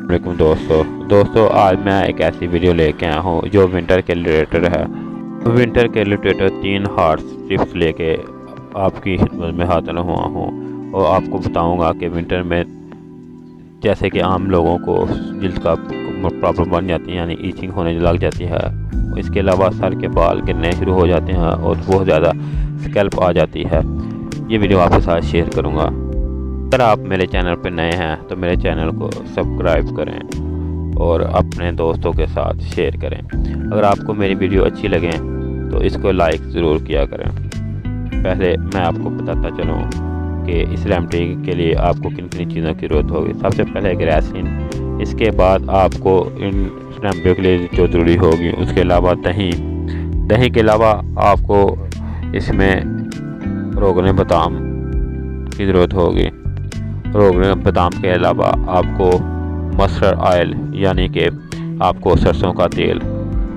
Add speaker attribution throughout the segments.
Speaker 1: वालेकुम दोस्तों आज मैं एक ऐसी वीडियो लेके आया हूँ जो विंटर के रिलेटेड है। विंटर के रिलेटेड 3 हार्ट टिप्स लेके आपकी खिदमत में हाजिर हुआ हूँ और आपको बताऊंगा कि विंटर में जैसे कि आम लोगों को जिल्द का प्रॉब्लम बन जाती है, यानी ईचिंग होने लग जाती है। इसके अलावा सर के बाल गिरने शुरू हो जाते हैं और बहुत ज़्यादा स्कैल्प आ जाती है। ये वीडियो आपके साथ शेयर करूँगा। अगर आप मेरे चैनल पर नए हैं तो मेरे चैनल को सब्सक्राइब करें और अपने दोस्तों के साथ शेयर करें। अगर आपको मेरी वीडियो अच्छी लगे तो इसको लाइक ज़रूर किया करें। पहले मैं आपको बताता चलूँ कि इस रेमेडी के लिए आपको किन किन चीज़ों की ज़रूरत होगी। सबसे पहले ग्लिसरीन, इसके बाद आपको इन रेमेडी के लिए जो ज़रूरी होगी उसके अलावा दही के अलावा आपको इसमें रोगन बादाम की ज़रूरत होगी। रोगन बादाम के अलावा आपको मस्टर्ड ऑयल यानी कि आपको सरसों का तेल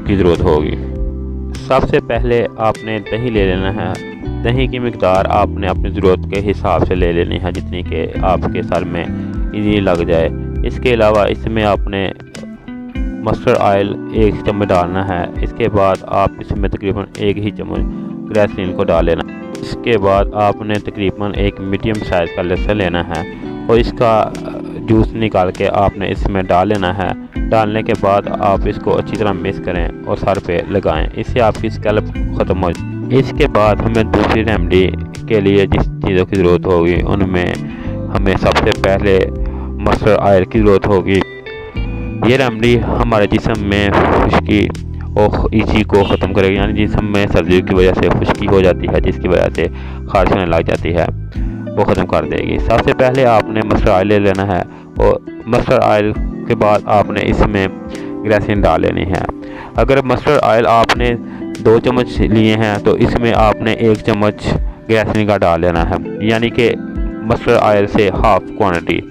Speaker 1: की ज़रूरत होगी। सबसे पहले आपने दही ले लेना है। दही की मिकदार आपने अपनी ज़रूरत के हिसाब से ले लेनी है, जितनी कि आपके सर में इजीली लग जाए। इसके अलावा इसमें आपने मस्टर्ड ऑयल 1 चम्मच डालना है। इसके बाद आप इसमें तकरीबन 1 ही चम्मच ग्लिसरीन को डाल लेना। इसके बाद आपने तकरीबन एक मीडियम साइज़ का लहसुन लेना है और इसका जूस निकाल के आपने इसमें डाल लेना है। डालने के बाद आप इसको अच्छी तरह मिक्स करें और सर पे लगाएं, इससे आपकी स्कैल्प ख़त्म हो जाए। इसके बाद हमें दूसरी रेमेडी के लिए जिस चीज़ों की ज़रूरत होगी उनमें हमें सबसे पहले मस्टर्ड ऑयल की ज़रूरत होगी। ये रेमेडी हमारे जिस्म में खुश्की और इची को ख़त्म करेगी, यानी जिस्म में सर्दियों की वजह से खुश्की हो जाती है जिसकी वजह से खारिश होने लग जाती है, वो ख़त्म कर देगी। सबसे पहले आपने मस्टर्ड ऑयल ले लेना है और मस्टर्ड ऑयल के बाद आपने इसमें ग्लिसरीन डाल लेनी है। अगर मस्टर्ड ऑयल आपने 2 चम्मच लिए हैं तो इसमें आपने 1 चम्मच ग्लिसरीन का डाल लेना है, यानी कि मस्टर्ड ऑयल से हाफ क्वांटिटी।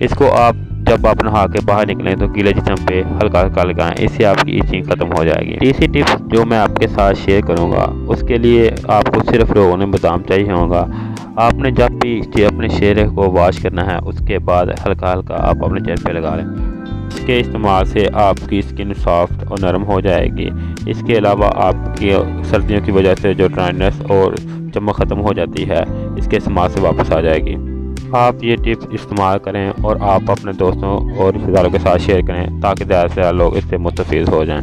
Speaker 1: इसको आप जब आप नहा के बाहर निकलें तो गीले जिस्म पे हल्का हल्का लगाएं, इससे आपकी ईचिंग ख़त्म हो जाएगी। तीसरी टिप्स जो मैं आपके साथ शेयर करूंगा उसके लिए आपको सिर्फ रोगन बादाम चाहिए होगा। आपने जब भी अपने चेहरे को वॉश करना है उसके बाद हल्का हल्का आप अपने चेहरे पे लगा लें। इसके इस्तेमाल से आपकी स्किन सॉफ्ट और नरम हो जाएगी। इसके अलावा आपकी सर्दियों की वजह से जो ड्राइनेस और चमक ख़त्म हो जाती है इसके इस्तेमाल से वापस आ जाएगी। आप ये टिप्स इस्तेमाल करें और आप अपने दोस्तों और रिश्तेदारों के साथ शेयर करें ताकि ज़्यादा से ज़्यादा लोग इससे मुस्तफ़ीद हो जाएं।